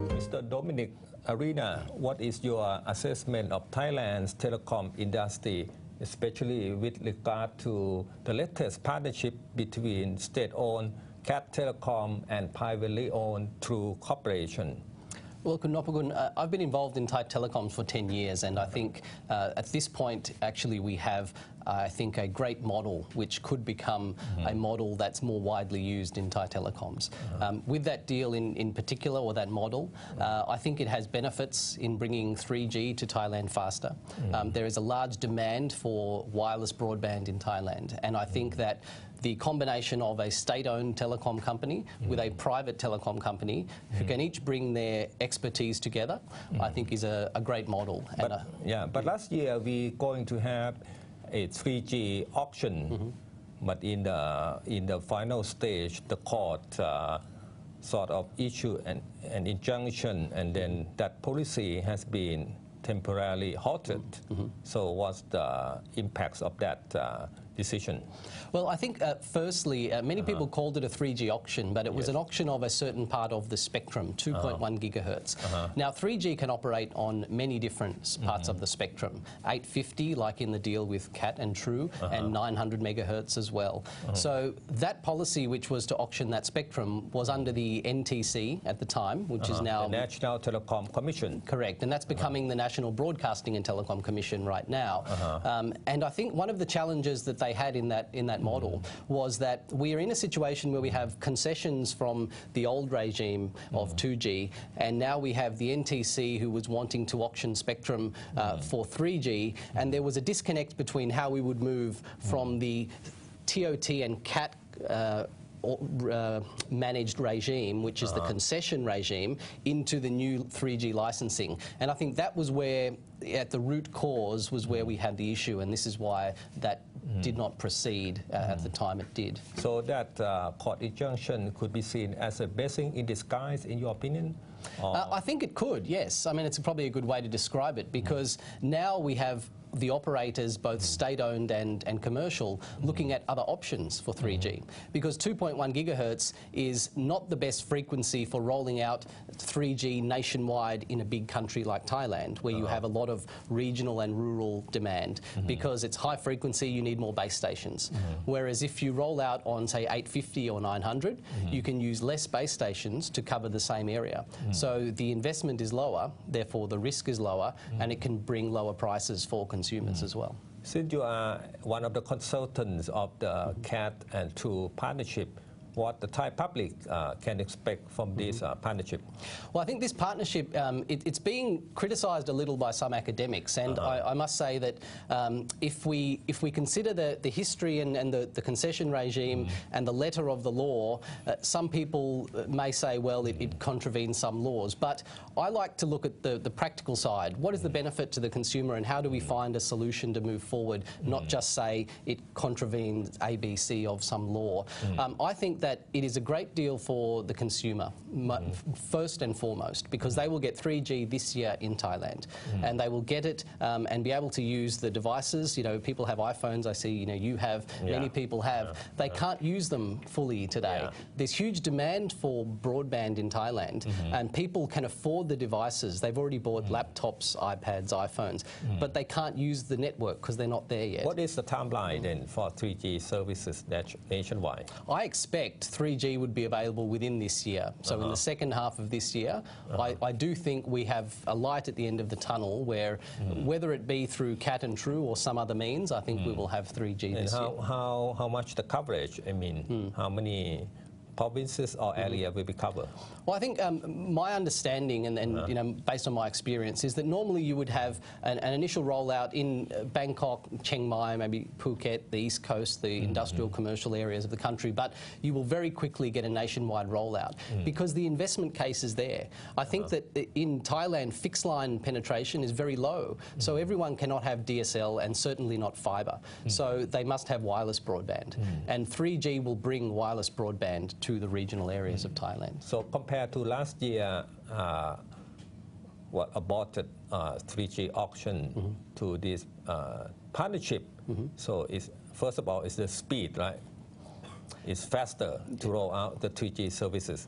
Mr. Dominic Arena, what is your assessment of Thailand's telecom industry, especially with regard to the latest partnership between state-owned CAT Telecom and privately owned True Corporation? Well, Kunopakun, I've been involved in Thai telecoms for 10 years, and I think at this point, actually, we have, I think, a great model which could become a model that's more widely used in Thai telecoms. With that deal in particular, or that model, I think it has benefits in bringing 3G to Thailand faster. There is a large demand for wireless broadband in Thailand, and I think that the combination of a state-owned telecom company with a private telecom company who can each bring their expertise together, I think is a great model. But last year we going to have a 3G auction, but in the final stage, the court sort of issued an injunction, and then that policy has been temporarily halted. So what's the impacts of that decision? Well, I think firstly, many people called it a 3G auction, but it was an auction of a certain part of the spectrum, 2.1 gigahertz. Now, 3G can operate on many different parts of the spectrum, 850 like in the deal with CAT and True, and 900 megahertz as well. So that policy, which was to auction that spectrum, was under the NTC at the time, which is now the National Telecom Commission. Correct, and that's becoming the National Broadcasting and Telecom Commission right now. And I think one of the challenges that they had in that model was that we are in a situation where we have concessions from the old regime of 2G, and now we have the NTC who was wanting to auction spectrum for 3G, and there was a disconnect between how we would move from the TOT and CAT managed regime, which is the concession regime, into the new 3G licensing. And I think that was where, at the root cause, was where we had the issue, and this is why that did not proceed at the time it did. So that court injunction could be seen as a blessing in disguise, in your opinion? I think it could, yes. I mean, it's probably a good way to describe it, because now we have the operators, both state-owned and commercial, looking at other options for 3G. Because 2.1 gigahertz is not the best frequency for rolling out 3G nationwide in a big country like Thailand, where you have a lot of regional and rural demand. Because it's high frequency, you need more base stations. Whereas if you roll out on, say, 850 or 900, you can use less base stations to cover the same area. So the investment is lower, therefore the risk is lower, and it can bring lower prices for consumers as well. Since you are one of the consultants of the CAT and True partnership, what the Thai public can expect from this partnership? Well, I think this partnership, it's being criticised a little by some academics, and I must say that if we consider the history and the concession regime and the letter of the law, some people may say, well, it contravenes some laws. But I like to look at the practical side. What is the benefit to the consumer, and how do we find a solution to move forward, not just say it contravenes ABC of some law. I think that it is a great deal for the consumer, first and foremost, because they will get 3G this year in Thailand, and they will get it and be able to use the devices. You know, people have iPhones, I see, you know, you have, many people have. They can't use them fully today. There's huge demand for broadband in Thailand, and people can afford the devices. They've already bought laptops, iPads, iPhones, but they can't use the network because they're not there yet. What is the timeline then for 3G services nationwide? I expect 3G would be available within this year. So in the second half of this year, I do think we have a light at the end of the tunnel where, whether it be through CAT and True or some other means, I think we will have 3G this year. How much the coverage? I mean, how many provinces or area will be covered? Well, I think my understanding and you know, based on my experience, is that normally you would have an initial rollout in Bangkok, Chiang Mai, maybe Phuket, the East Coast, the industrial commercial areas of the country, but you will very quickly get a nationwide rollout because the investment case is there. I think that in Thailand, fixed line penetration is very low, so everyone cannot have DSL and certainly not fibre. So they must have wireless broadband, and 3G will bring wireless broadband to the regional areas of Thailand. So compared to last year, what aborted 3G auction to this partnership, so it's, first of all, it's the speed, right? It's faster to roll out the 3G services.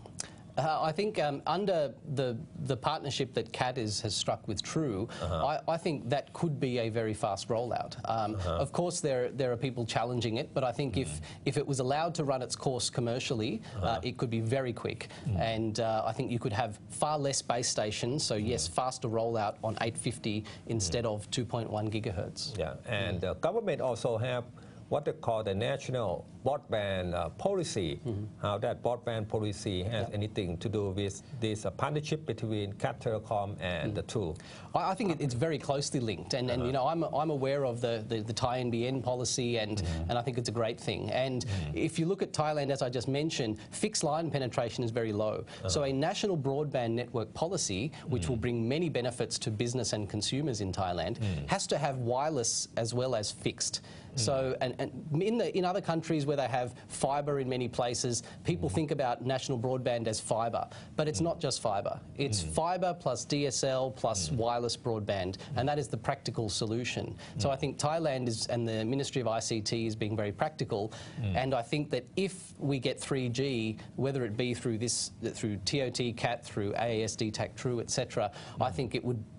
I think under the partnership that CAT has struck with True, I think that could be a very fast rollout. Of course, there are people challenging it, but I think if it was allowed to run its course commercially, it could be very quick. And I think you could have far less base stations, so yes, faster rollout on 850 instead of 2.1 gigahertz. Yeah, and the government also have what they call the national broadband policy, how that broadband policy has anything to do with this partnership between CAT Telecom and the True. I think it's very closely linked, and you know, I'm aware of the Thai NBN policy, and I think it's a great thing. And if you look at Thailand, as I just mentioned, fixed line penetration is very low. So a national broadband network policy, which will bring many benefits to business and consumers in Thailand, has to have wireless as well as fixed. So, and in other countries where they have fibre in many places, people think about national broadband as fibre, but it's not just fibre. It's fibre plus DSL plus wireless broadband, and that is the practical solution. So I think Thailand and the Ministry of ICT is being very practical, and I think that if we get 3G, whether it be through TOT, CAT, through AASD, TAC, True, etc., I think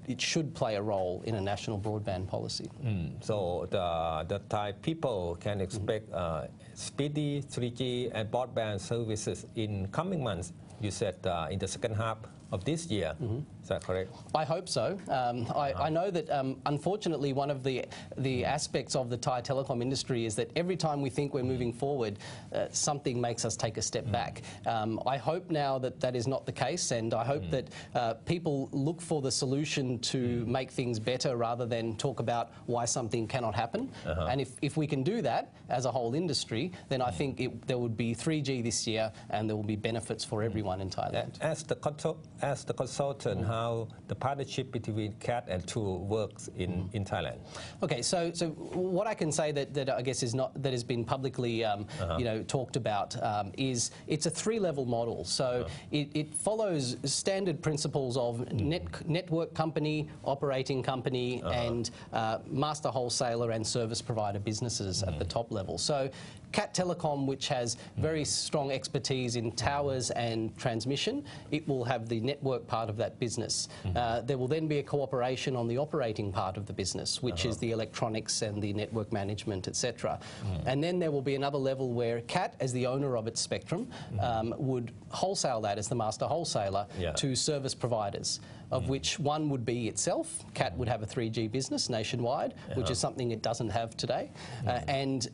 it should play a role in a national broadband policy. So the Thai people can expect speedy 3G and broadband services in coming months. You said in the second half of this year. Is that correct? I hope so. I know that unfortunately one of the aspects of the Thai telecom industry is that every time we think we're moving forward, something makes us take a step back. I hope now that is not the case, and I hope that people look for the solution to make things better rather than talk about why something cannot happen. And if we can do that as a whole industry, then I think there would be 3G this year, and there will be benefits for everyone in Thailand. As the consultant, how the partnership between CAT and True works in Thailand? Okay, so what I can say that I guess that has been publicly you know, talked about is it's a 3-level model. So it follows standard principles of network company, operating company, and master wholesaler and service provider businesses at the top level. So CAT Telecom, which has very strong expertise in towers and transmission, it will have the network part of that business. There will then be a cooperation on the operating part of the business, which is the electronics and the network management, etc. And then there will be another level where CAT, as the owner of its spectrum, would wholesale that as the master wholesaler to service providers, of which one would be itself. CAT would have a 3G business nationwide, which is something it doesn't have today. And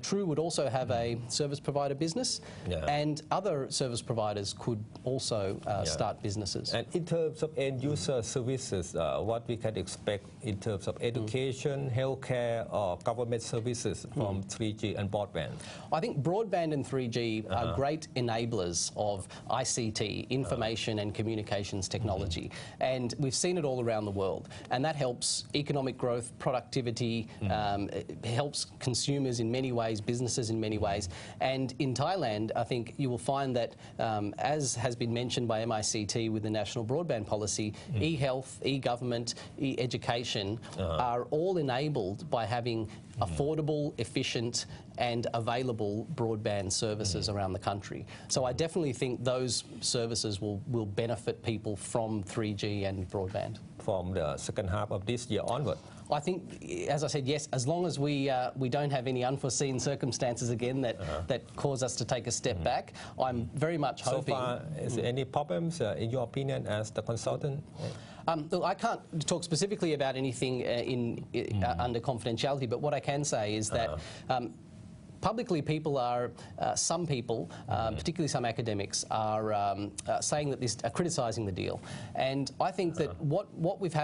True would also have a service provider business, and other service providers could also start businesses. And in terms of end-user services, what we can expect in terms of education, healthcare, or government services from 3G and broadband? I think broadband and 3G are great enablers of ICT, information and communications technology, and we've seen it all around the world, and that helps economic growth, productivity, it helps consumers in many ways, businesses in many ways. And in Thailand, I think you will find that, as has been mentioned by MICT with the national broadband policy, e-health, e-government, e-education are all enabled by having affordable, efficient and available broadband services around the country. So I definitely think those services will benefit people from 3G and broadband. From the second half of this year onward? I think, as I said, yes, as long as we don't have any unforeseen circumstances again that cause us to take a step back, I'm very much hoping. So far, is there any problems, in your opinion, as the consultant? Look, I can't talk specifically about anything under confidentiality, but what I can say is that publicly, some people, particularly some academics, are saying that are criticising the deal. And I think that what's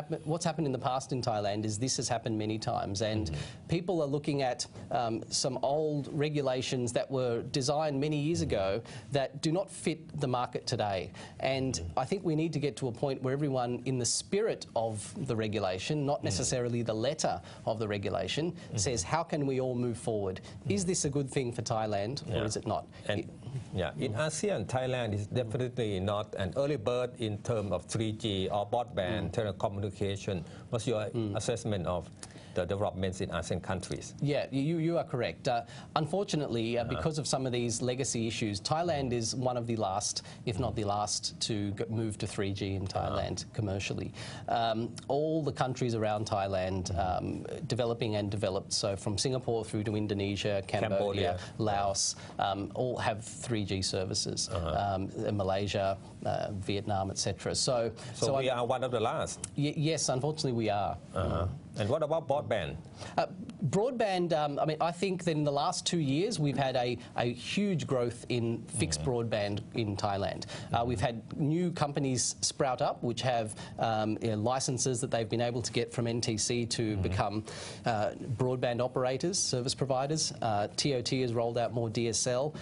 happened in the past in Thailand is this has happened many times, and people are looking at some old regulations that were designed many years ago that do not fit the market today. And I think we need to get to a point where everyone, in the spirit of the regulation, not necessarily the letter of the regulation, says, how can we all move forward? Is this a good thing for Thailand, or is it not? And in ASEAN, Thailand is definitely not an early bird in terms of 3G or broadband telecommunication. What's your assessment of the developments in ASEAN countries. Yeah, you are correct. Unfortunately, because of some of these legacy issues, Thailand is one of the last, if not the last, to move to 3G in Thailand commercially. All the countries around Thailand, developing and developed, so from Singapore through to Indonesia, Cambodia. Laos, all have 3G services. Malaysia, Vietnam, etc. So we are one of the last. Yes, unfortunately we are. And what about broadband? Broadband, I mean, I think that in the last 2 years we've had a huge growth in fixed broadband in Thailand. We've had new companies sprout up which have licenses that they've been able to get from NTC to become broadband operators, service providers. TOT has rolled out more DSL.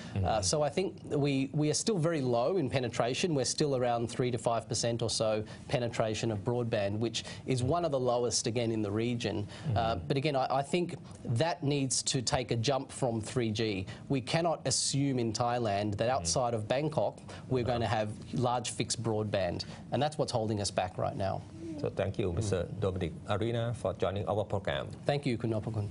So I think we are still very low in penetration. We're still around 3 to 5% or so penetration of broadband, which is one of the lowest again in the region. But again, I think that needs to take a jump from 3G. We cannot assume in Thailand that outside of Bangkok we're going to have large fixed broadband, and that's what's holding us back right now. So thank you, Mr. Dominic Arena, for joining our program. Thank you, Kun Nopakun.